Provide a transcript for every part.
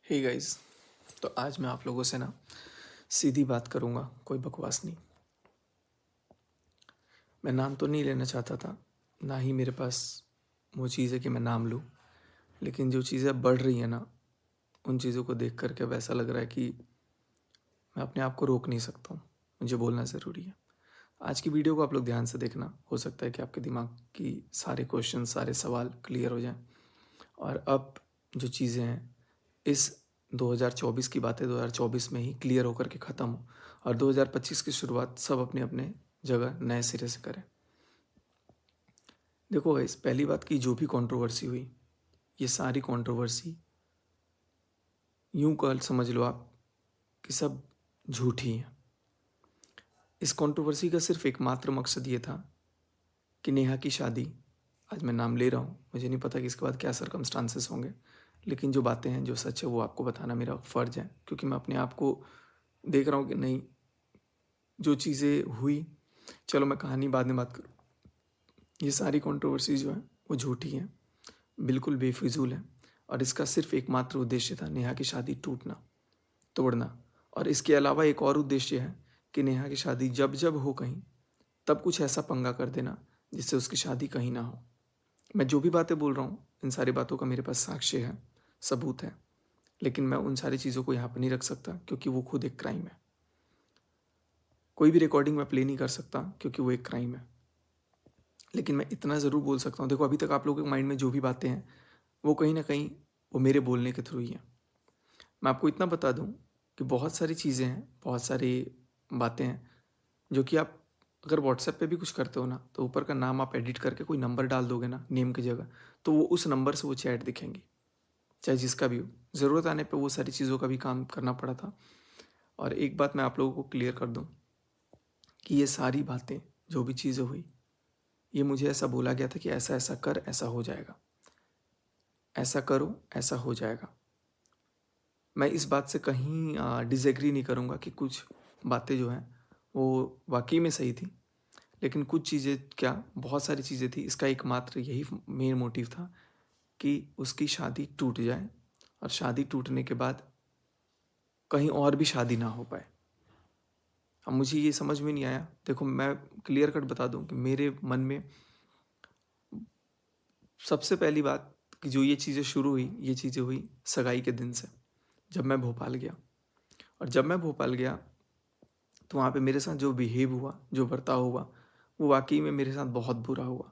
Hey guys. तो आज मैं आप लोगों से ना सीधी बात करूँगा, कोई बकवास नहीं। मैं नाम तो नहीं लेना चाहता था, ना ही मेरे पास वो चीज़ है कि मैं नाम लूँ। लेकिन जो चीज़ें अब बढ़ रही हैं ना, उन चीज़ों को देख कर के अब ऐसा लग रहा है कि मैं अपने आप को रोक नहीं सकता हूँ। मुझे बोलना ज़रूरी है। आज की वीडियो को आप लोग ध्यान से देखना, हो सकता है कि आपके दिमाग की सारे क्वेश्चन, सारे सवाल क्लियर हो जाएँ। और अब जो चीज़ें हैं, इस 2024 की बातें 2024 में ही क्लियर होकर के ख़त्म हो और 2025 की शुरुआत सब अपने अपने जगह नए सिरे से करें। देखो गाइस, पहली बात की जो भी कंट्रोवर्सी हुई, ये सारी कंट्रोवर्सी यूं कल समझ लो आप कि सब झूठी है। इस कंट्रोवर्सी का सिर्फ एकमात्र मकसद ये था कि नेहा की शादी, आज मैं नाम ले रहा हूँ, मुझे नहीं पता कि इसके बाद क्या सरकमस्टांसेस होंगे, लेकिन जो बातें हैं, जो सच है, वो आपको बताना मेरा फ़र्ज़ है, क्योंकि मैं अपने आप को देख रहा हूँ कि नहीं, जो चीज़ें हुई, चलो मैं कहानी बाद में बात करूँ। ये सारी कंट्रोवर्सी जो है वो झूठी है, बिल्कुल बेफिजूल है और इसका सिर्फ एकमात्र उद्देश्य था नेहा की शादी टूटना, तोड़ना। और इसके अलावा एक और उद्देश्य है कि नेहा की शादी जब जब हो कहीं, तब कुछ ऐसा पंगा कर देना जिससे उसकी शादी कहीं ना हो। मैं जो भी बातें बोल रहा हूँ, इन सारी बातों का मेरे पास साक्ष्य है, सबूत है, लेकिन मैं उन सारी चीज़ों को यहाँ पर नहीं रख सकता क्योंकि वो खुद एक क्राइम है। कोई भी रिकॉर्डिंग मैं प्ले नहीं कर सकता क्योंकि वो एक क्राइम है। लेकिन मैं इतना ज़रूर बोल सकता हूँ, देखो अभी तक आप लोगों के माइंड में जो भी बातें हैं, वो कहीं न कहीं वो मेरे बोलने के थ्रू ही हैं। मैं आपको इतना बता दूँ कि बहुत सारी चीज़ें हैं, बहुत सारी बातें हैं, जो कि आप अगर व्हाट्सएप पे भी कुछ करते हो ना, तो ऊपर का नाम आप एडिट करके कोई नंबर डाल दोगे ना, नेम की जगह, तो वो उस नंबर से वो चैट दिखेंगी, चाहे जिसका भी हो। ज़रूरत आने पे वो सारी चीज़ों का भी काम करना पड़ा था। और एक बात मैं आप लोगों को क्लियर कर दूँ कि ये सारी बातें, जो भी चीज़ें हुई, ये मुझे ऐसा बोला गया था कि ऐसा-ऐसा कर, ऐसा हो जाएगा। ऐसा करो, ऐसा हो जाएगा। मैं इस बात से कहीं डिसएग्री नहीं करूँगा कि कुछ बातें जो हैं, वो वाक़ई में सही थी। लेकिन कुछ चीज़ें क्या, बहुत सारी चीज़ें थी, इसका एकमात्र यही मेन मोटिव था कि उसकी शादी टूट जाए और शादी टूटने के बाद कहीं और भी शादी ना हो पाए। अब मुझे ये समझ में नहीं आया। देखो मैं क्लियर कट बता दूँ कि मेरे मन में सबसे पहली बात कि जो ये चीज़ें शुरू हुई, ये चीज़ें हुई सगाई के दिन से, जब मैं भोपाल गया। और जब मैं भोपाल गया, तो वहाँ पे मेरे साथ जो बिहेव हुआ, जो बर्ताव हुआ, वो वाक़ई में मेरे साथ बहुत बुरा हुआ।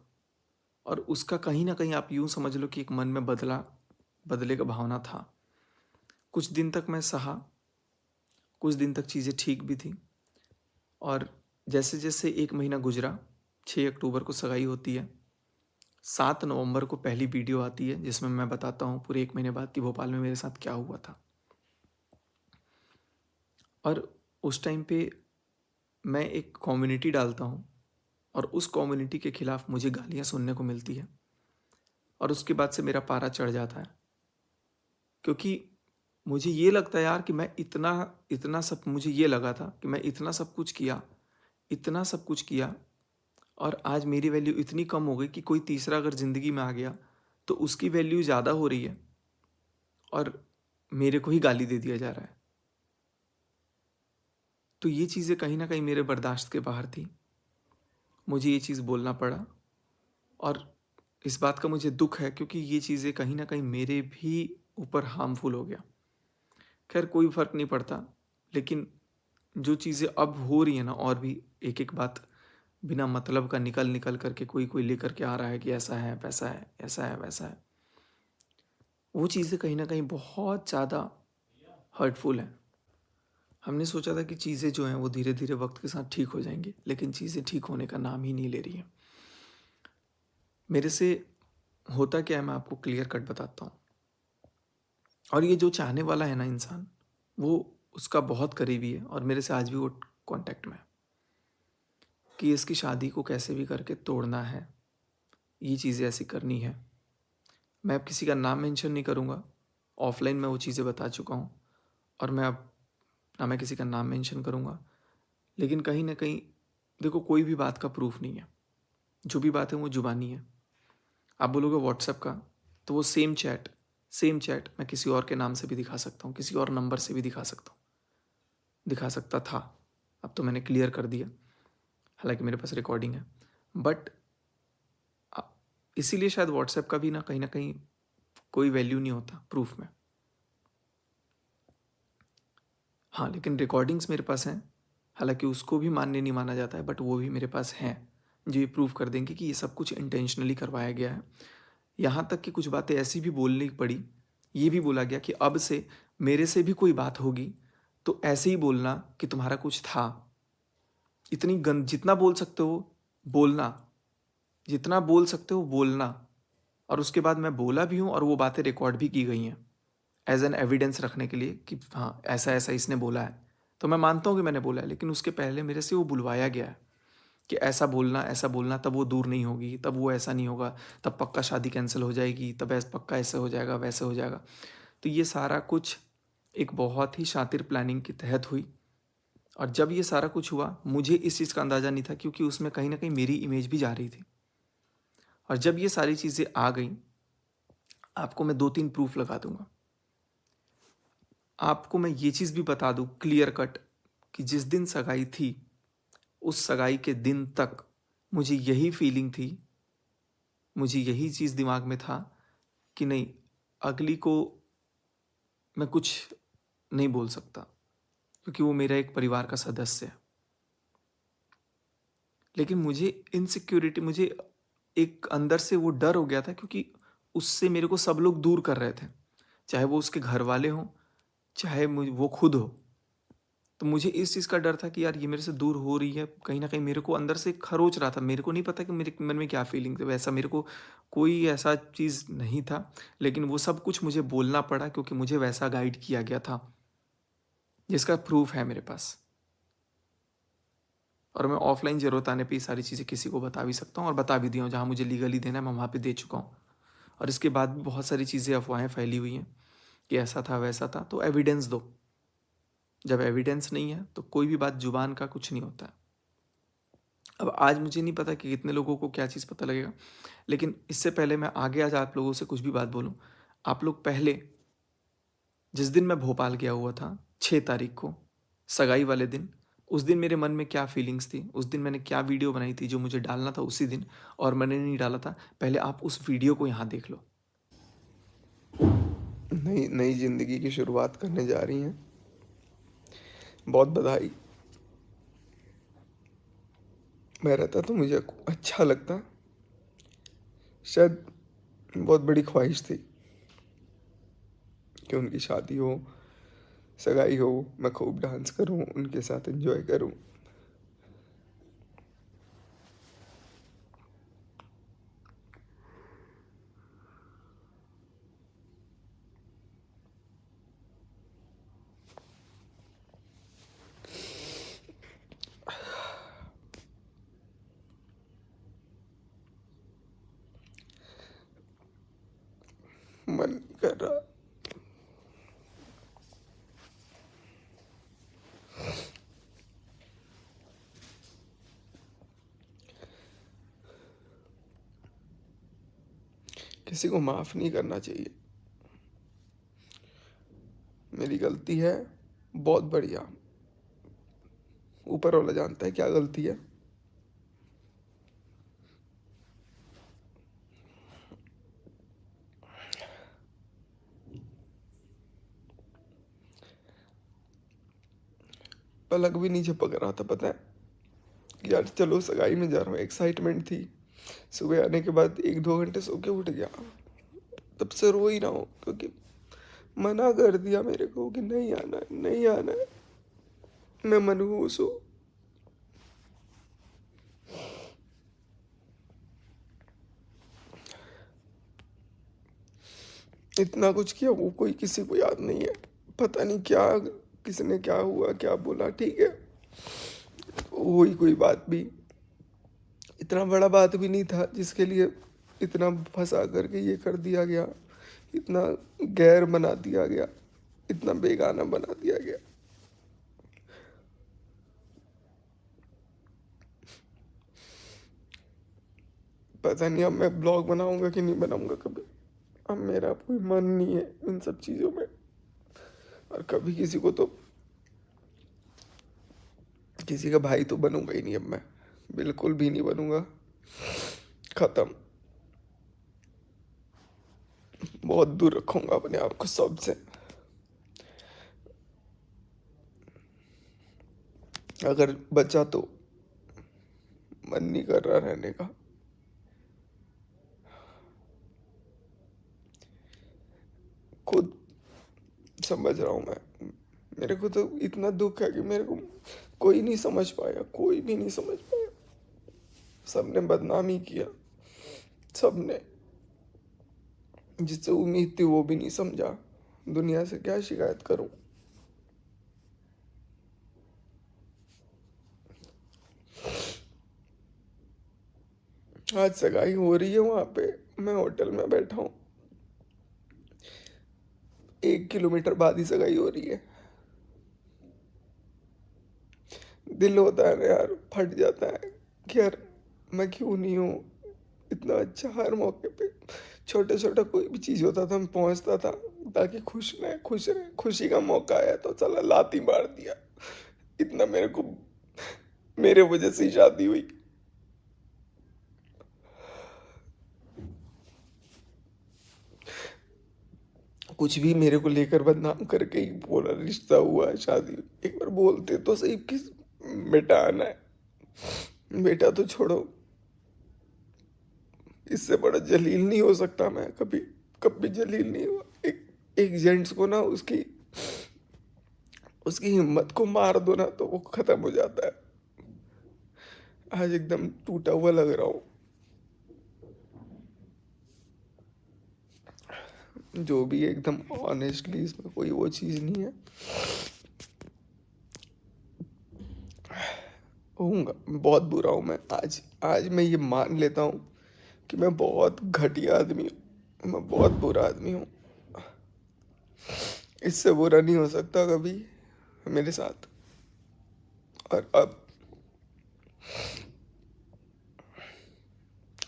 और उसका कहीं न कहीं आप यूँ समझ लो कि एक मन में बदले का भावना था। कुछ दिन तक मैं सहा, कुछ दिन तक चीज़ें ठीक भी थीं और जैसे-जैसे 1 महीना गुज़रा, 6 अक्टूबर को सगाई होती है, 7 नवंबर को पहली वीडियो आती है जिसमें मैं बताता हूँ पूरे 1 महीने बाद कि भोपाल में मेरे साथ क्या हुआ था। और उस टाइम पे मैं एक कम्युनिटी डालता हूँ और उस कम्युनिटी के खिलाफ मुझे गालियाँ सुनने को मिलती है और उसके बाद से मेरा पारा चढ़ जाता है, क्योंकि मुझे ये लगता है यार कि मैं इतना इतना सब, मुझे ये लगा था कि मैं इतना सब कुछ किया, इतना सब कुछ किया और आज मेरी वैल्यू इतनी कम हो गई कि कोई तीसरा अगर ज़िंदगी में आ गया तो उसकी वैल्यू ज़्यादा हो रही है और मेरे को ही गाली दे दिया जा रहा है। तो ये चीज़ें कहीं न कहीं मेरे बर्दाश्त के बाहर थी। मुझे ये चीज़ बोलना पड़ा और इस बात का मुझे दुःख है क्योंकि ये चीज़ें कहीं न कहीं मेरे भी ऊपर हार्मफुल हो गया। ख़ैर कोई फ़र्क नहीं पड़ता, लेकिन जो चीज़ें अब हो रही हैं ना, और भी एक-एक बात बिना मतलब का निकल-निकल कर के कोई-कोई लेकर के आ रहा है कि ऐसा है, वैसा है, ऐसा है, वैसा है। वो चीज़ें कहीं न कहीं बहुत ज़्यादा हर्टफुल हैं। हमने सोचा था कि चीज़ें जो हैं वो धीरे-धीरे वक़्त के साथ ठीक हो जाएँगी, लेकिन चीज़ें ठीक होने का नाम ही नहीं ले रही हैं। मेरे से होता क्या है मैं आपको क्लियर कट बताता हूँ। और ये जो चाहने वाला है ना इंसान, वो उसका बहुत करीबी है और मेरे से आज भी वो कॉन्टैक्ट में है कि इसकी शादी को कैसे भी करके तोड़ना है, ये चीज़ें ऐसी करनी है। मैं अब किसी का नाम मेंशन नहीं करूँगा, ऑफ़लाइन मैं वो चीज़ें बता चुका हूँ और मैं अब ना मैं किसी का नाम मेंशन करूँगा। लेकिन कहीं न कहीं देखो, कोई भी बात का प्रूफ़ नहीं है, जो भी बात है वो ज़ुबानी है। आप बोलोगे व्हाट्सएप का, तो वो सेम चैट, सेम चैट मैं किसी और के नाम से भी दिखा सकता हूँ, किसी और नंबर से भी दिखा सकता हूँ, दिखा सकता था। अब तो मैंने क्लियर कर दिया, हालांकि मेरे पास रिकॉर्डिंग है। बट इसीलिए शायद व्हाट्सएप का भी ना कहीं कोई वैल्यू नहीं होता प्रूफ में। हाँ, लेकिन रिकॉर्डिंग्स मेरे पास हैं, हालांकि उसको भी मान्य नहीं माना जाता है, बट वो भी मेरे पास हैं जो ये प्रूव कर देंगे कि ये सब कुछ इंटेंशनली करवाया गया है। यहाँ तक कि कुछ बातें ऐसी भी बोलनी पड़ी, ये भी बोला गया कि अब से मेरे से भी कोई बात होगी तो ऐसे ही बोलना कि तुम्हारा कुछ था। इतनी गंद जितना बोल सकते हो बोलना, जितना बोल सकते हो बोलना। और उसके बाद मैं बोला भी हूँ और वो बातें रिकॉर्ड भी की गई हैं एज एन एविडेंस रखने के लिए कि हाँ ऐसा ऐसा इसने बोला है। तो मैं मानता हूँ कि मैंने बोला है, लेकिन उसके पहले मेरे से वो बुलवाया गया है कि ऐसा बोलना, तब वो दूर नहीं होगी, तब वो ऐसा नहीं होगा, तब पक्का शादी कैंसिल हो जाएगी, तब ऐसा पक्का ऐसे हो जाएगा, वैसे हो जाएगा। तो ये सारा कुछ एक बहुत ही शातिर प्लानिंग के तहत हुई। और जब ये सारा कुछ हुआ मुझे इस चीज़ का अंदाज़ा नहीं था, क्योंकि उसमें कहीं ना कहीं मेरी इमेज भी जा रही थी। और जब ये सारी चीज़ें आ गई, आपको मैं 2-3 प्रूफ लगा दूंगा। आपको मैं ये चीज़ भी बता दूं क्लियर कट कि जिस दिन सगाई थी, उस सगाई के दिन तक मुझे यही फीलिंग थी, मुझे यही चीज़ दिमाग में था कि नहीं, अगली को मैं कुछ नहीं बोल सकता, क्योंकि वो मेरा एक परिवार का सदस्य है। लेकिन मुझे इनसिक्योरिटी, मुझे एक अंदर से वो डर हो गया था, क्योंकि उससे मेरे को सब लोग दूर कर रहे थे, चाहे वो उसके घर वाले हों, चाहे वो खुद हो। तो मुझे इस चीज़ का डर था कि यार ये मेरे से दूर हो रही है, कहीं ना कहीं मेरे को अंदर से खरोच रहा था। मेरे को नहीं पता कि मेरे मन में क्या फीलिंग थी, वैसा मेरे को कोई ऐसा चीज़ नहीं था, लेकिन वो सब कुछ मुझे बोलना पड़ा क्योंकि मुझे वैसा गाइड किया गया था, जिसका प्रूफ है मेरे पास। और मैं ऑफलाइन ज़रूरत आने पे ये सारी चीज़ें किसी को बता भी सकता हूँ, और बता भी दिया हूँ, जहाँ मुझे लीगली देना है मैं वहाँ पे दे चुका हूँ। और इसके बाद भी बहुत सारी चीज़ें, अफवाहें फैली हुई हैं कि ऐसा था वैसा था। तो एविडेंस दो। जब एविडेंस नहीं है तो कोई भी बात जुबान का कुछ नहीं होता है। अब आज मुझे नहीं पता कि कितने लोगों को क्या चीज़ पता लगेगा, लेकिन इससे पहले मैं आगे आज आप लोगों से कुछ भी बात बोलूँ, आप लोग पहले, जिस दिन मैं भोपाल गया हुआ था 6 तारीख को, सगाई वाले दिन, उस दिन मेरे मन में क्या फीलिंग्स थी, उस दिन मैंने क्या वीडियो बनाई थी जो मुझे डालना था उसी दिन, और मैंने नहीं डाला था, पहले आप उस वीडियो को यहाँ देख लो। नई नई जिंदगी की शुरुआत करने जा रही हैं, बहुत बधाई। मैं रहता तो मुझे अच्छा लगता, शायद बहुत बड़ी ख्वाहिश थी कि उनकी शादी हो, सगाई हो, मैं खूब डांस करूं, उनके साथ एंजॉय करूं। मन नहीं कर रहा। किसी को माफ़ नहीं करना चाहिए, मेरी गलती है, बहुत बढ़िया। ऊपर वाला जानता है क्या गलती है। पलक भी नहीं झपक रहा था, पता है कि यार चलो सगाई में जा रहा हूँ, एक्साइटमेंट थी। सुबह आने के बाद 1-2 घंटे सो के उठ गया, तब से रो ही रहा हूँ, क्योंकि मना कर दिया मेरे को कि नहीं आना है, नहीं आना है। मैं मनहूस हूँ। इतना कुछ किया, वो कोई किसी को याद नहीं है। पता नहीं क्या, किसने क्या हुआ, क्या बोला, ठीक है, हुई कोई बात भी, इतना बड़ा बात भी नहीं था जिसके लिए इतना फंसा करके ये कर दिया गया, इतना गैर बना दिया गया, इतना बेगाना बना दिया गया। पता नहीं अब मैं ब्लॉग बनाऊंगा कि नहीं बनाऊंगा कभी। अब मेरा कोई मन नहीं है इन सब चीज़ों में, और कभी किसी को तो किसी का भाई तो बनूंगा ही नहीं अब मैं, बिल्कुल भी नहीं बनूंगा। खत्म। बहुत दूर रखूंगा अपने आप को सबसे। अगर बचा तो मन नहीं कर रहा रहने का। खुद समझ रहा हूँ मैं। मेरे को तो इतना दुख है कि मेरे को कोई नहीं समझ पाया, कोई भी नहीं समझ पाया। सबने बदनामी किया, सबने, जिससे उम्मीद थी वो भी नहीं समझा। दुनिया से क्या शिकायत करूं। आज सगाई हो रही है वहां पे, मैं होटल में बैठा हूँ, 1 किलोमीटर बाद ही सगाई हो रही है। दिल होता है ना यार, फट जाता है कि यार मैं क्यों नहीं हूँ इतना अच्छा। हर मौके पे छोटा छोटा कोई भी चीज़ होता था मैं पहुंचता था, ताकि खुश रहे, खुश रहे। खुशी का मौका आया तो चला लात ही मार दिया। इतना मेरे को, मेरे वजह से ही शादी हुई। कुछ भी मेरे को लेकर बदनाम करके ही बोला रिश्ता हुआ है, शादी हुई। एक बार बोलते तो सही किस बेटा आना है। बेटा तो छोड़ो, इससे बड़ा जलील नहीं हो सकता मैं कभी, कभी जलील नहीं हुआ। एक जेंट्स को ना उसकी उसकी हिम्मत को मार दो ना तो वो खत्म हो जाता है। आज एकदम टूटा हुआ लग रहा हूँ। जो भी है एकदम ऑनेस्टली, इसमें कोई वो चीज़ नहीं है। होऊंगा, बहुत बुरा हूँ मैं। आज आज मैं ये मान लेता हूँ कि मैं बहुत घटिया आदमी हूँ, मैं बहुत बुरा आदमी हूँ। इससे बुरा नहीं हो सकता कभी मेरे साथ। और अब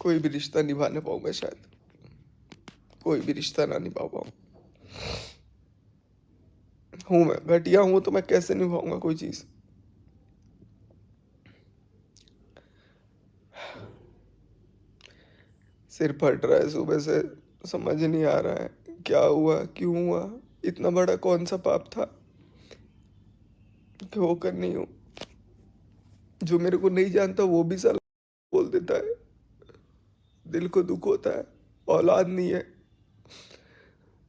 कोई भी रिश्ता निभा ना पाऊँ मैं, शायद कोई भी रिश्ता ना निभा पाऊँ। हूँ मैं घटिया हूँ तो मैं कैसे निभाऊंगा कोई चीज़। सिर फट रहा है सुबह से, समझ नहीं आ रहा है क्या हुआ, क्यों हुआ। इतना बड़ा कौन सा पाप था कि होकर नहीं हूँ। जो मेरे को नहीं जानता वो भी साला बोल देता है। दिल को दुख होता है, औलाद नहीं है,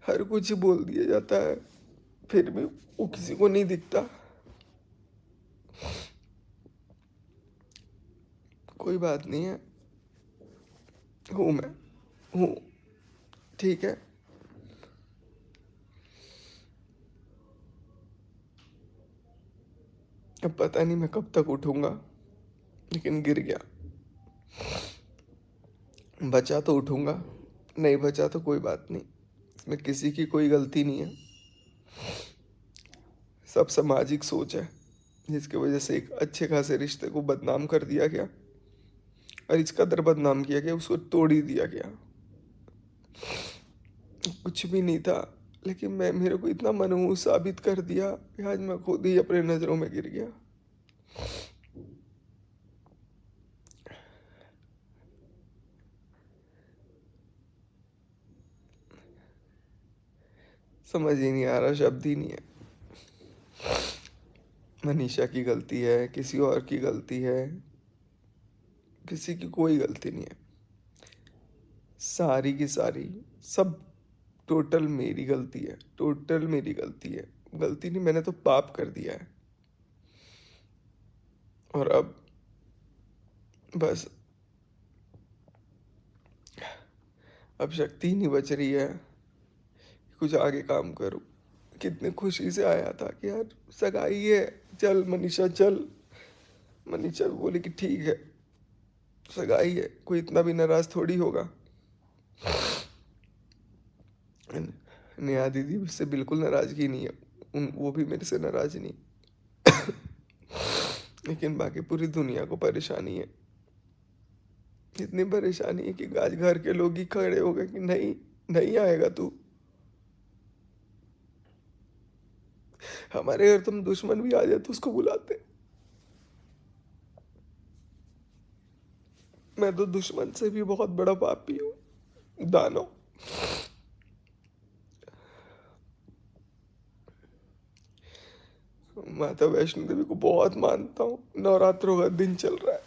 हर कुछ ही बोल दिया जाता है, फिर भी वो किसी को नहीं दिखता। कोई बात नहीं है, हूँ मैं, हूँ, ठीक है। अब पता नहीं मैं कब तक उठूंगा, लेकिन गिर गया। बचा तो उठूंगा, नहीं बचा तो कोई बात नहीं। इसमें किसी की कोई गलती नहीं है। सब सामाजिक सोच है, जिसकी वजह से एक अच्छे खासे रिश्ते को बदनाम कर दिया गया, और इस कदर बदनाम किया गया उसको तोड़ ही दिया गया। कुछ भी नहीं था, लेकिन मैं, मेरे को इतना मनहूस साबित कर दिया कि आज मैं खुद ही अपने नज़रों में गिर गया। समझ ही नहीं आ रहा, शब्द ही नहीं है। मनीषा की गलती है, किसी और की गलती है, किसी की कोई गलती नहीं है। सारी की सारी, सब टोटल मेरी गलती है, टोटल मेरी गलती है। गलती नहीं, मैंने तो पाप कर दिया है। और अब बस, अब शक्ति ही नहीं बच रही है कुछ आगे काम करूं। कितने खुशी से आया था कि यार सगाई है, चल मनीषा चल। मनीषा बोली कि ठीक है, सगाई है, कोई इतना भी नाराज थोड़ी होगा। नेहा दीदी से बिल्कुल नाराजगी नहीं है, उन वो भी मेरे से नाराज नहीं। लेकिन बाकी पूरी दुनिया को परेशानी है। इतनी परेशानी है कि आज घर के लोग ही खड़े हो गए कि नहीं, नहीं आएगा तू। हमारे घर तुम दुश्मन भी आ जाए तो उसको बुलाते। मैं तो दुश्मन से भी बहुत बड़ा पापी हूँ, दानव। माता वैष्णो देवी को बहुत मानता हूँ। नवरात्रों का दिन चल रहा है।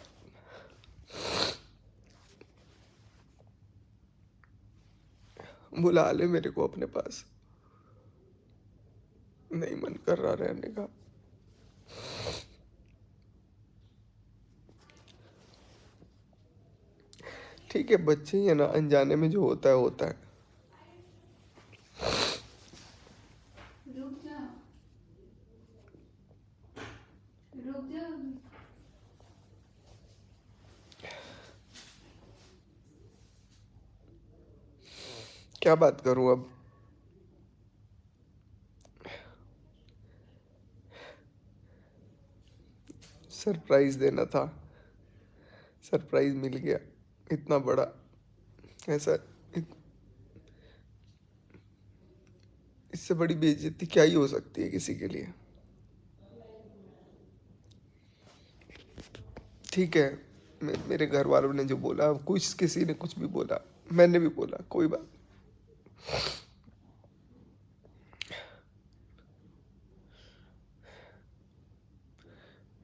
बुला ले मेरे को अपने पास। नहीं मन कर रहा रहने का। ठीक है, बच्चे ही है ना, अनजाने में जो होता है होता है। रुक जा, रुक जा। क्या बात करूं अब? सरप्राइज देना था, सरप्राइज मिल गया इतना बड़ा। ऐसा इससे बड़ी बेइज्जती क्या ही हो सकती है किसी के लिए। ठीक है, मेरे घर वालों ने जो बोला, कुछ किसी ने कुछ भी बोला, मैंने भी बोला, कोई बात।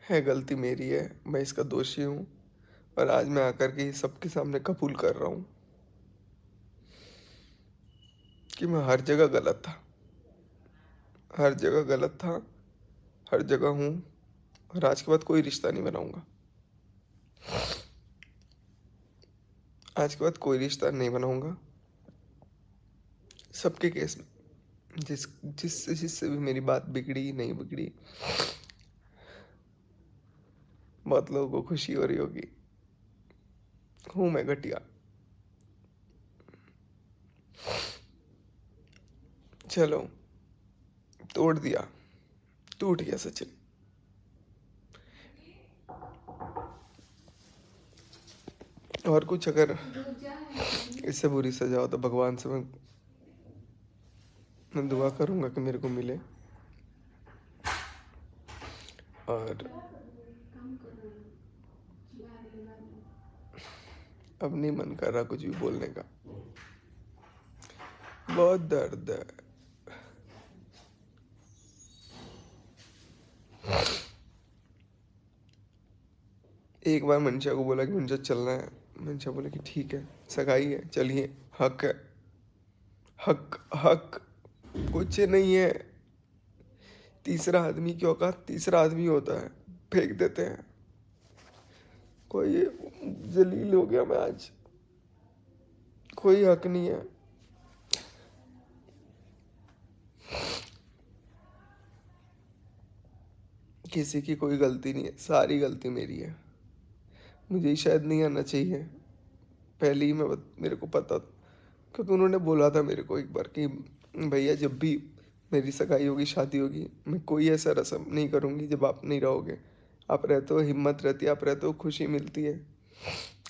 है गलती मेरी है, मैं इसका दोषी हूँ। और आज मैं आकर के सबके सामने कबूल कर रहा हूँ कि मैं हर जगह गलत था, हर जगह गलत था, हर जगह हूँ। और आज के बाद कोई रिश्ता नहीं बनाऊंगा। आज के बाद कोई रिश्ता नहीं बनाऊंगा। सबके केस में जिससे भी मेरी बात बिगड़ी नहीं बिगड़ी, बहुत लोगों को खुशी हो रही होगी। हूं मैं घटिया। चलो, तोड़ दिया, टूट गया सचिन। और कुछ अगर रुक जा। इससे बुरी सजा हो तो भगवान से मैं दुआ करूंगा कि मेरे को मिले। और अब नहीं मन कर रहा कुछ भी बोलने का, बहुत दर्द है। एक बार मंशा को बोला कि मंशा चलना है, मंशा बोले कि ठीक है, सगाई है, चलिए, हक है। हक हक कुछ नहीं है। तीसरा आदमी की औकात तीसरा आदमी होता है, फेंक देते हैं। कोई जलील हो गया मैं आज। कोई हक नहीं है। किसी की कोई गलती नहीं है, सारी गलती मेरी है। मुझे ही शायद नहीं आना चाहिए, पहले ही मेरे को पता था। क्योंकि उन्होंने बोला था मेरे को एक बार कि भैया जब भी मेरी सगाई होगी, शादी होगी, मैं कोई ऐसा रस्म नहीं करूँगी जब आप नहीं रहोगे। आप रहते हो, हिम्मत रहती है, आप रहते हो, खुशी मिलती है।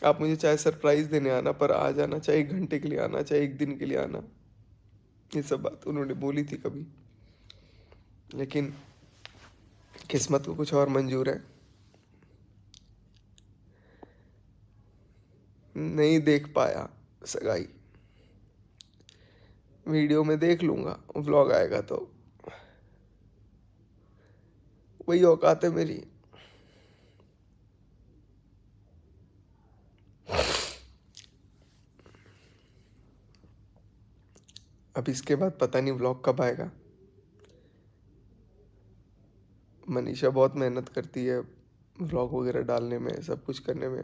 आप मुझे चाहे सरप्राइज़ देने आना, पर आ जाना, चाहे 1 घंटे के लिए आना, चाहे 1 दिन के लिए आना। ये सब बात उन्होंने बोली थी कभी, लेकिन किस्मत को कुछ और मंजूर है। नहीं देख पाया सगाई। वीडियो में देख लूँगा, व्लॉग आएगा तो। वही औकात है मेरी। अब इसके बाद पता नहीं व्लॉग कब आएगा। मनीषा बहुत मेहनत करती है व्लॉग वगैरह डालने में, सब कुछ करने में।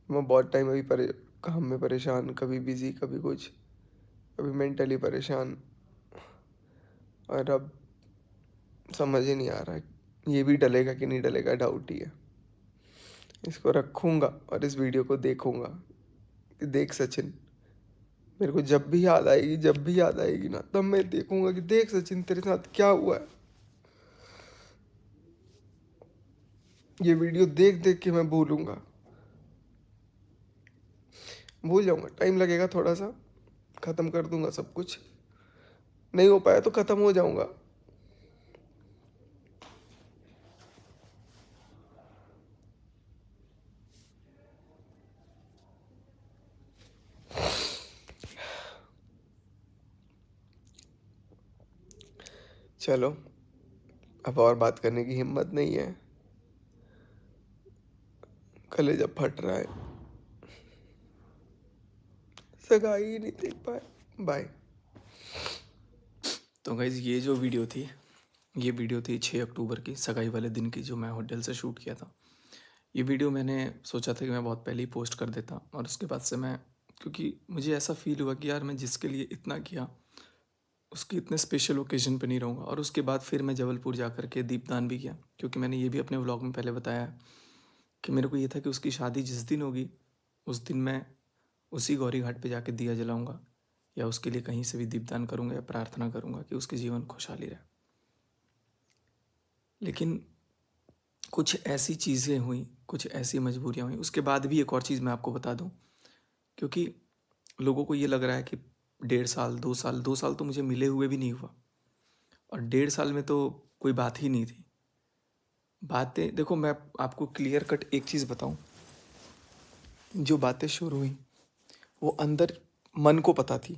मैं बहुत टाइम अभी काम में परेशान, कभी बिजी, कभी कुछ, कभी मेंटली परेशान। और अब समझ ही नहीं आ रहा है ये भी डलेगा कि नहीं डलेगा, डाउट ही है। इसको रखूँगा और इस वीडियो को देखूँगा कि देख सचिन, मेरे को जब भी याद आएगी, जब भी याद आएगी ना, तब मैं देखूँगा कि देख सचिन तेरे साथ क्या हुआ है। ये वीडियो देख देख के मैं भूलूँगा, भूल जाऊँगा। टाइम लगेगा थोड़ा सा, ख़त्म कर दूंगा सब कुछ। नहीं हो पाया तो ख़त्म हो जाऊंगा। चलो, अब और बात करने की हिम्मत नहीं है, कलेजा फट रहा है, सगाई ही नहीं देख पाए। बाय। तो गाइज़ ये जो वीडियो थी, ये वीडियो थी 6 अक्टूबर की, सगाई वाले दिन की, जो मैं होटल से शूट किया था। ये वीडियो मैंने सोचा था कि मैं बहुत पहले ही पोस्ट कर देता, और उसके बाद से मैं, क्योंकि मुझे ऐसा फील हुआ कि यार मैं जिसके लिए इतना किया उसकी इतने स्पेशल ओकेजन पे नहीं रहूँगा। और उसके बाद फिर मैं जबलपुर जा कर के दीपदान भी किया, क्योंकि मैंने ये भी अपने व्लॉग में पहले बताया है कि मेरे को ये था कि उसकी शादी जिस दिन होगी उस दिन मैं उसी गौरी घाट पे जाके दिया जलाऊंगा, या उसके लिए कहीं से भी दीपदान करूंगा, या प्रार्थना करूंगा कि उसके जीवन खुशहाली रहे। लेकिन कुछ ऐसी चीज़ें हुई, कुछ ऐसी मजबूरियाँ हुई। उसके बाद भी एक और चीज़ मैं आपको बता दूं, क्योंकि लोगों को ये लग रहा है कि 1.5 साल 2 साल, 2 साल तो मुझे मिले हुए भी नहीं हुआ, और 1.5 साल में तो कोई बात ही नहीं थी। बातें देखो, मैं आपको क्लियर कट एक चीज़ बताऊं, जो बातें शुरू हुई वो अंदर मन को पता थी।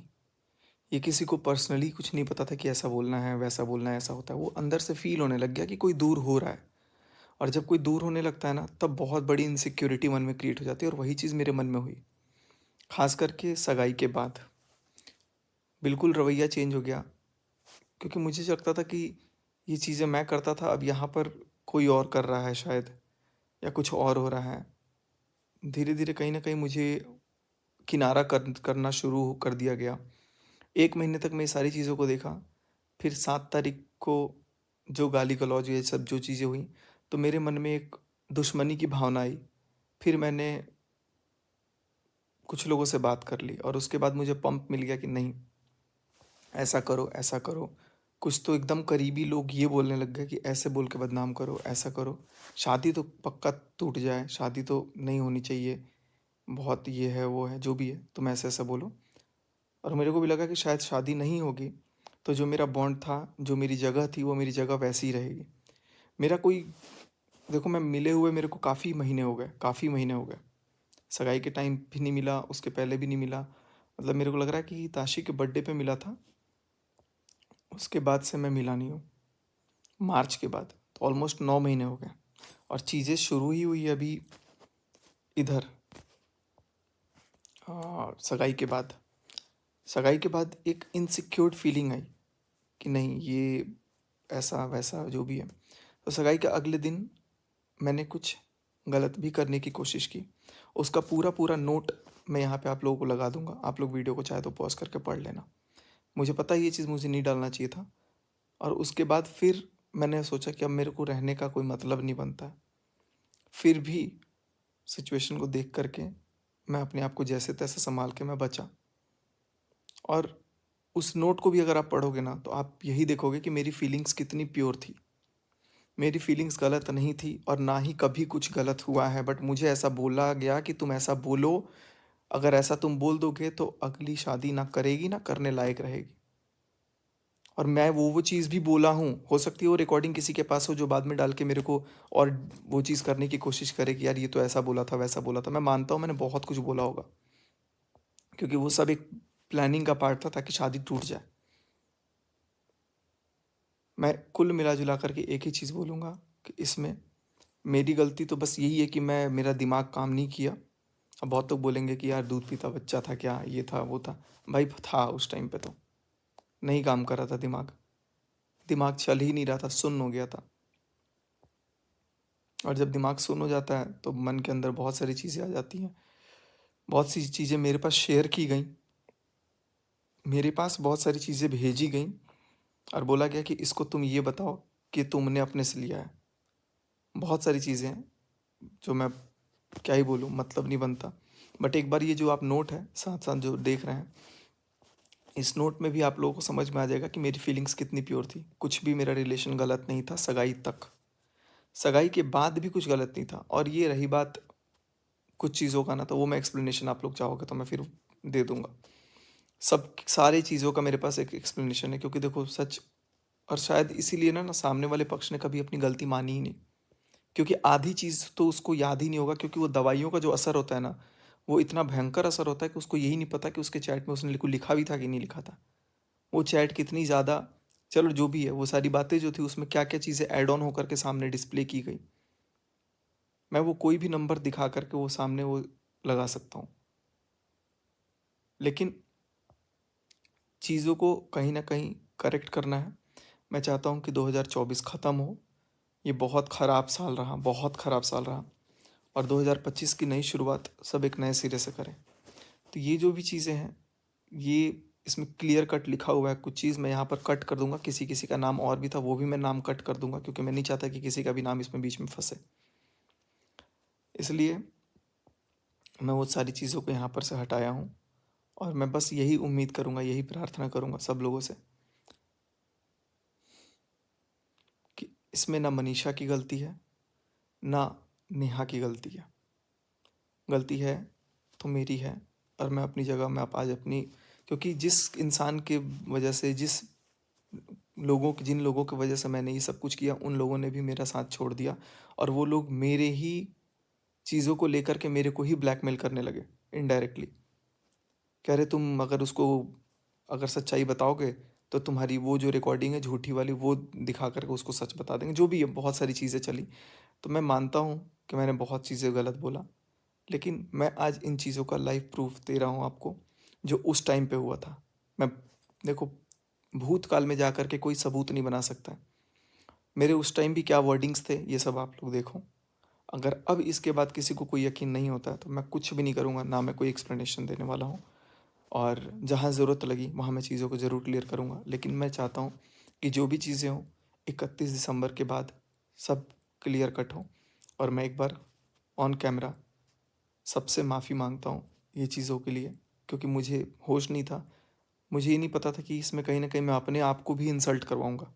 ये किसी को पर्सनली कुछ नहीं पता था कि ऐसा बोलना है, वैसा बोलना है, ऐसा होता है। वो अंदर से फील होने लग गया कि कोई दूर हो रहा है। और जब कोई दूर होने लगता है ना, तब बहुत बड़ी इनसिक्योरिटी मन में क्रिएट हो जाती है, और वही चीज़ मेरे मन में हुई। खास करके सगाई के बाद बिल्कुल रवैया चेंज हो गया, क्योंकि मुझे लगता था कि ये चीज़ें मैं करता था, अब यहाँ पर कोई और कर रहा है शायद, या कुछ और हो रहा है। धीरे धीरे कहीं ना कहीं मुझे किनारा करना शुरू कर दिया गया। 1 महीने तक मैं ये सारी चीज़ों को देखा। फिर 7 तारीख को जो गाली गलौज, ये सब जो चीज़ें हुई, तो मेरे मन में एक दुश्मनी की भावना आई। फिर मैंने कुछ लोगों से बात कर ली, और उसके बाद मुझे पंप मिल गया कि नहीं, ऐसा करो, ऐसा करो। कुछ तो एकदम करीबी लोग ये बोलने लग गए कि ऐसे बोल के बदनाम करो, ऐसा करो, शादी तो पक्का टूट जाए, शादी तो नहीं होनी चाहिए, बहुत ये है वो है, जो भी है तुम ऐसे ऐसा बोलो। और मेरे को भी लगा कि शायद शादी नहीं होगी तो जो मेरा बॉन्ड था, जो मेरी जगह थी, वो मेरी जगह वैसी ही रहेगी। मेरा कोई, देखो मैं मिले हुए मेरे को काफ़ी महीने हो गए, काफ़ी महीने हो गए। सगाई के टाइम भी नहीं मिला, उसके पहले भी नहीं मिला। मतलब मेरे को लग रहा है कि ताशी के बर्थडे पे मिला था, उसके बाद से मैं मिला नहीं हूँ। मार्च के बाद तो ऑलमोस्ट 9 महीने हो गए, और चीज़ें शुरू ही हुई अभी इधर सगाई के बाद। सगाई के बाद एक इनसिक्योर्ड फीलिंग आई कि नहीं, ये ऐसा वैसा जो भी है। तो सगाई के अगले दिन मैंने कुछ गलत भी करने की कोशिश की। उसका पूरा पूरा नोट मैं यहाँ पे आप लोगों को लगा दूंगा, आप लोग वीडियो को चाहे तो पॉज करके पढ़ लेना। मुझे पता है ये चीज़ मुझे नहीं डालना चाहिए था, और उसके बाद फिर मैंने सोचा कि अब मेरे को रहने का कोई मतलब नहीं बनता है। फिर भी सिचुएशन को देख करके मैं अपने आप को जैसे तैसे संभाल के मैं बचा। और उस नोट को भी अगर आप पढ़ोगे ना, तो आप यही देखोगे कि मेरी फीलिंग्स कितनी प्योर थी। मेरी फीलिंग्स गलत नहीं थी, और ना ही कभी कुछ गलत हुआ है, बट मुझे ऐसा बोला गया कि तुम ऐसा बोलो, अगर ऐसा तुम बोल दोगे तो अगली शादी ना करेगी, ना करने लायक रहेगी। और मैं वो चीज़ भी बोला हूँ। हो सकती है वो रिकॉर्डिंग किसी के पास हो जो बाद में डाल के मेरे को और वो चीज़ करने की कोशिश करे कि यार ये तो ऐसा बोला था, वैसा बोला था। मैं मानता हूँ मैंने बहुत कुछ बोला होगा, क्योंकि वो सब एक प्लानिंग का पार्ट था ताकि शादी टूट जाए। मैं कुल मिला जुला करके एक ही चीज़ बोलूँगा कि इसमें मेरी गलती तो बस यही है कि मेरा दिमाग काम नहीं किया। अब बहुत लोग बोलेंगे कि यार दूध पीता बच्चा था क्या, ये था वो था। भाई था, उस टाइम पे तो नहीं काम कर रहा था दिमाग। दिमाग चल ही नहीं रहा था, सुन्न हो गया था। और जब दिमाग सुन्न हो जाता है तो मन के अंदर बहुत सारी चीज़ें आ जाती हैं। बहुत सी चीज़ें मेरे पास शेयर की गई, मेरे पास बहुत सारी चीज़ें भेजी गई, और बोला गया कि इसको तुम ये बताओ कि तुमने अपने से लिया है। बहुत सारी चीज़ें हैं जो मैं क्या ही बोलूँ, मतलब नहीं बनता। बट एक बार ये जो आप नोट है साथ साथ जो देख रहे हैं, इस नोट में भी आप लोगों को समझ में आ जाएगा कि मेरी फीलिंग्स कितनी प्योर थी। कुछ भी मेरा रिलेशन गलत नहीं था सगाई तक। सगाई के बाद भी कुछ गलत नहीं था। और ये रही बात कुछ चीज़ों का ना, तो वो मैं एक्सप्लेनेशन आप लोग चाहोगे तो मैं फिर दे दूंगा। सब सारी चीज़ों का मेरे पास एक एक्सप्लेनेशन है, क्योंकि देखो सच, और शायद इसीलिए ना सामने वाले पक्ष ने कभी अपनी गलती मानी ही नहीं, क्योंकि आधी चीज़ तो उसको याद ही नहीं होगा, क्योंकि वो दवाइयों का जो असर होता है ना, वो इतना भयंकर असर होता है कि उसको यही नहीं पता कि उसके चैट में उसने कुछ लिखा भी था कि नहीं लिखा था, वो चैट कितनी ज़्यादा, चलो जो भी है, वो सारी बातें जो थी उसमें क्या क्या चीज़ें ऐड ऑन होकर के सामने डिस्प्ले की गई, मैं वो कोई भी नंबर दिखा करके वो सामने वो लगा सकता हूँ। लेकिन चीज़ों को कहीं ना कहीं करेक्ट करना है। मैं चाहता हूँ कि 2024 ख़त्म हो, ये बहुत ख़राब साल रहा, बहुत ख़राब साल रहा, और 2025 की नई शुरुआत सब एक नए सिरे से करें। तो ये जो भी चीज़ें हैं, ये इसमें क्लियर कट लिखा हुआ है, कुछ चीज़ मैं यहाँ पर कट कर दूंगा, किसी किसी का नाम और भी था वो भी मैं नाम कट कर दूंगा, क्योंकि मैं नहीं चाहता कि किसी का भी नाम इसमें बीच में फंसे। इसलिए मैं वो सारी चीज़ों को यहाँ पर से हटाया हूँ, और मैं बस यही उम्मीद करूँगा, यही प्रार्थना करूँगा सब लोगों से कि इसमें ना मनीषा की गलती है, ना नेहा की गलती है। गलती है तो मेरी है, और मैं अपनी जगह में आप आज अपनी, क्योंकि जिस इंसान के वजह से, जिन लोगों की वजह से मैंने ये सब कुछ किया, उन लोगों ने भी मेरा साथ छोड़ दिया, और वो लोग मेरे ही चीज़ों को लेकर के मेरे को ही ब्लैकमेल करने लगे इनडायरेक्टली। कह रहे तुम अगर सच्चाई बताओगे तो तुम्हारी वो जो रिकॉर्डिंग है झूठी वाली, वो दिखा करके उसको सच बता देंगे, जो भी है, बहुत सारी चीज़ें चली। तो मैं मानता हूँ कि मैंने बहुत चीज़ें गलत बोला, लेकिन मैं आज इन चीज़ों का लाइव प्रूफ दे रहा हूँ आपको, जो उस टाइम पे हुआ था। मैं, देखो, भूतकाल में जा कर के कोई सबूत नहीं बना सकता है। मेरे उस टाइम भी क्या वर्डिंग्स थे, ये सब आप लोग देखो। अगर अब इसके बाद किसी को कोई यकीन नहीं होता है तो मैं कुछ भी नहीं करूँगा, ना मैं कोई एक्सप्लेनेशन देने वाला हूँ, और जहाँ ज़रूरत लगी वहाँ मैं चीज़ों को ज़रूर क्लियर करूँगा। लेकिन मैं चाहता हूँ कि जो भी चीज़ें हों 31 दिसंबर के बाद सब क्लियर कट हो, और मैं एक बार ऑन कैमरा सबसे माफ़ी मांगता हूँ ये चीज़ों के लिए, क्योंकि मुझे होश नहीं था, मुझे ये नहीं पता था कि इसमें कहीं ना कहीं मैं अपने आप को भी इंसल्ट करवाऊँगा,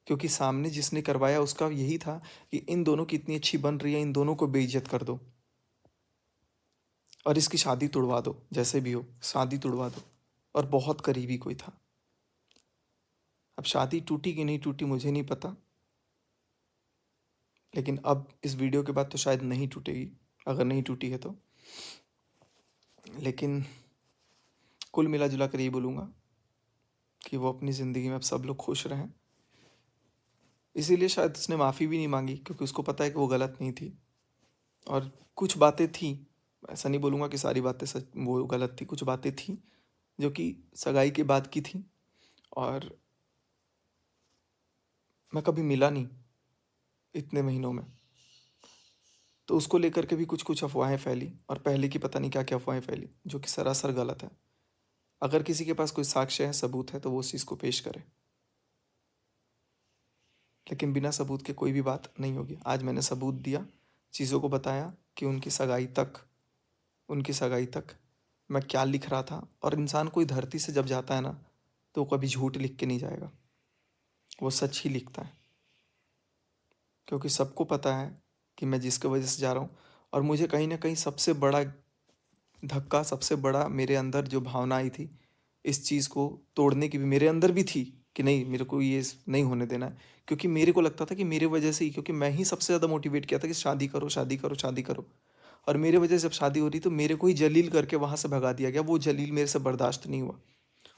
क्योंकि सामने जिसने करवाया उसका यही था कि इन दोनों की इतनी अच्छी बन रही है, इन दोनों को बेइज्जत कर दो और इसकी शादी तुड़वा दो, जैसे भी हो शादी तुड़वा दो, और बहुत करीबी कोई था। अब शादी टूटी कि नहीं टूटी मुझे नहीं पता, लेकिन अब इस वीडियो के बाद तो शायद नहीं टूटेगी, अगर नहीं टूटी है तो। लेकिन कुल मिला जुला कर ये बोलूँगा कि वो अपनी ज़िंदगी में अब सब लोग खुश रहें। इसीलिए शायद उसने माफ़ी भी नहीं मांगी, क्योंकि उसको पता है कि वो गलत नहीं थी, और कुछ बातें थी, ऐसा नहीं बोलूँगा कि सारी बातें सच वो गलत थी, कुछ बातें थी जो कि सगाई के बाद की थी, और मैं कभी मिला नहीं इतने महीनों में, तो उसको लेकर के भी कुछ कुछ अफवाहें फैली, और पहले की पता नहीं क्या क्या अफवाहें फैली, जो कि सरासर गलत है। अगर किसी के पास कोई साक्ष्य है, सबूत है, तो वो उस चीज़ को पेश करे, लेकिन बिना सबूत के कोई भी बात नहीं होगी। आज मैंने सबूत दिया, चीज़ों को बताया कि उनकी सगाई तक मैं क्या लिख रहा था, और इंसान कोई धरती से जब जाता है ना, तो वो कभी झूठ लिख के नहीं जाएगा, वो सच ही लिखता है, क्योंकि सबको पता है कि मैं जिसकी वजह से जा रहा हूँ। और मुझे कहीं ना कहीं सबसे बड़ा धक्का, सबसे बड़ा मेरे अंदर जो भावना आई थी इस चीज़ को तोड़ने की, भी मेरे अंदर भी थी कि नहीं, मेरे को ये नहीं होने देना है, क्योंकि मेरे को लगता था कि मेरे वजह से ही, क्योंकि मैं ही सबसे ज़्यादा मोटिवेट किया था कि शादी करो, शादी करो, शादी करो, और मेरे वजह से जब शादी हो रही तो मेरे को ही जलील करके वहाँ से भगा दिया गया। वो जलील मेरे से बर्दाश्त नहीं हुआ,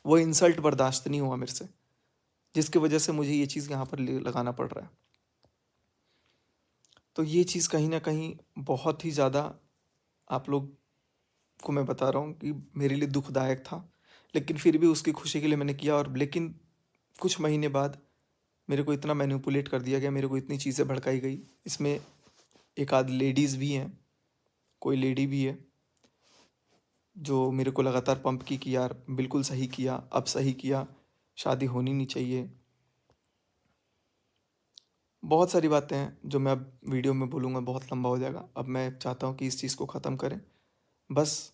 वो इंसल्ट बर्दाश्त नहीं हुआ मेरे से, जिसकी वजह से मुझे ये चीज़ यहाँ पर लगाना पड़ रहा है। तो ये चीज़ कहीं ना कहीं बहुत ही ज़्यादा आप लोग को मैं बता रहा हूँ कि मेरे लिए दुखदायक था, लेकिन फिर भी उसकी खुशी के लिए मैंने किया। और लेकिन कुछ महीने बाद मेरे को इतना मैनिपुलेट कर दिया गया, मेरे को इतनी चीज़ें भड़काई गई, इसमें एक आध लेडीज़ भी हैं, कोई लेडी भी है जो मेरे को लगातार पंप की कि यार बिल्कुल सही किया, अब सही किया, शादी होनी नहीं चाहिए। बहुत सारी बातें हैं जो मैं अब वीडियो में बोलूँगा, बहुत लंबा हो जाएगा। अब मैं चाहता हूँ कि इस चीज़ को ख़त्म करें। बस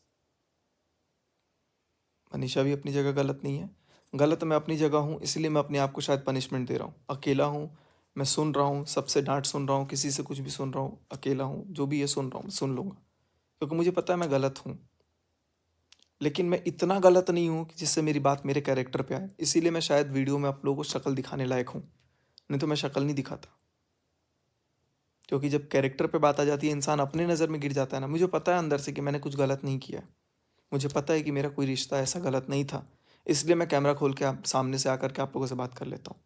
मनीषा भी अपनी जगह गलत नहीं है, गलत मैं अपनी जगह हूँ, इसलिए मैं अपने आप को शायद पनिशमेंट दे रहा हूँ। अकेला हूँ, मैं सुन रहा हूँ, सबसे डांट सुन रहा हूँ, किसी से कुछ भी सुन रहा हूँ, अकेला हूँ, जो भी ये सुन रहा हूँ सुन लूँगा, क्योंकि मुझे पता है मैं गलत हूँ। लेकिन मैं इतना गलत नहीं हूँ कि जिससे मेरी बात मेरे कैरेक्टर पे आए। इसीलिए मैं शायद वीडियो में आप लोगों को शक्ल दिखाने लायक हूँ, नहीं तो मैं शक्ल नहीं दिखाता। क्योंकि जब कैरेक्टर पे बात आ जाती है, इंसान अपने नज़र में गिर जाता है ना। मुझे पता है अंदर से कि मैंने कुछ गलत नहीं किया है। मुझे पता है कि मेरा कोई रिश्ता ऐसा गलत नहीं था, इसलिए मैं कैमरा खोल के आप सामने से आकर के आप लोगों से बात कर लेता हूँ।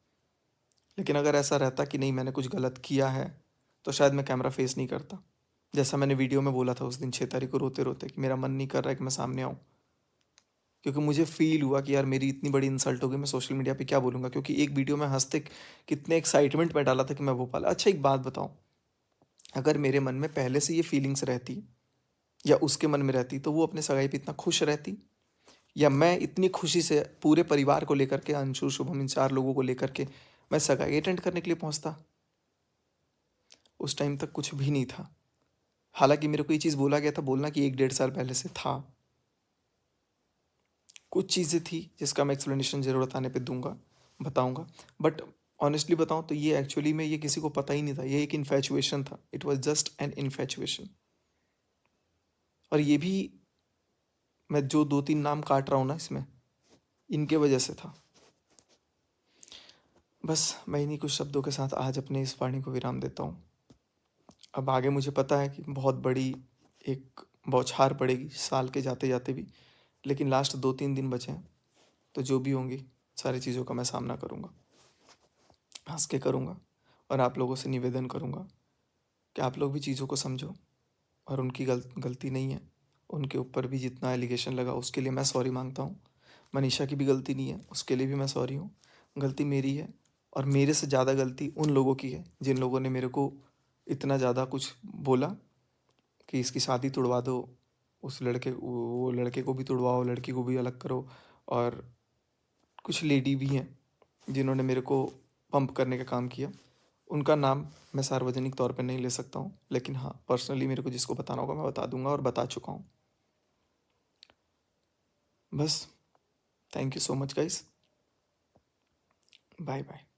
लेकिन अगर ऐसा रहता कि नहीं मैंने कुछ गलत किया है, तो शायद मैं कैमरा फेस नहीं करता। जैसा मैंने वीडियो में बोला था उस दिन 6 तारीख को रोते रोते कि मेरा मन नहीं कर रहा है कि मैं सामने आऊँ, क्योंकि मुझे फील हुआ कि यार मेरी इतनी बड़ी इंसल्ट हो गई, मैं सोशल मीडिया पे क्या बोलूँगा। क्योंकि एक वीडियो में हंसते कितने एक्साइटमेंट में डाला था कि मैं भोपाल। अच्छा एक बात बताऊँ, अगर मेरे मन में पहले से ये फीलिंग्स रहती या उसके मन में रहती, तो वो अपने सगाई पे इतना खुश रहती, या मैं इतनी खुशी से पूरे परिवार को लेकर के, अंशु शुभम इन 4 लोगों को लेकर के मैं सगाई अटेंड करने के लिए पहुंचता? उस टाइम तक कुछ भी नहीं था। हालांकि मेरे को ये चीज़ बोला गया था, बोलना कि 1 डेढ़ साल पहले से था। कुछ चीज़ें थी जिसका मैं एक्सप्लेनेशन ज़रूरत आने पे दूंगा, बताऊंगा। बट ऑनेस्टली बताऊं तो ये एक्चुअली में ये किसी को पता ही नहीं था। ये एक इन्फैचुएशन था। It was just an infatuation. और ये भी मैं जो 2-3 नाम काट रहा हूँ ना इसमें, इनके वजह से था। बस मैं इन्हीं कुछ शब्दों के साथ आज अपने इस वाणी को विराम देता हूँ। अब आगे मुझे पता है कि बहुत बड़ी एक बौछार पड़ेगी साल के जाते जाते भी, लेकिन लास्ट 2-3 दिन बचे हैं, तो जो भी होंगी सारी चीज़ों का मैं सामना करूँगा, हंस के करूँगा। और आप लोगों से निवेदन करूँगा कि आप लोग भी चीज़ों को समझो, और उनकी गलती नहीं है। उनके ऊपर भी जितना एलिगेशन लगा उसके लिए मैं सॉरी मांगता हूँ। मनीषा की भी गलती नहीं है, उसके लिए भी मैं सॉरी हूँ। गलती मेरी है, और मेरे से ज़्यादा गलती उन लोगों की है जिन लोगों ने मेरे को इतना ज़्यादा कुछ बोला कि इसकी शादी तुड़वा दो, उस लड़के वो लड़के को भी तुड़वाओ, लड़की को भी अलग करो। और कुछ लेडी भी हैं जिन्होंने मेरे को पंप करने का काम किया। उनका नाम मैं सार्वजनिक तौर पे नहीं ले सकता हूँ, लेकिन हाँ पर्सनली मेरे को जिसको बताना होगा मैं बता दूंगा, और बता चुका हूँ। बस, thank you so much guys, bye bye.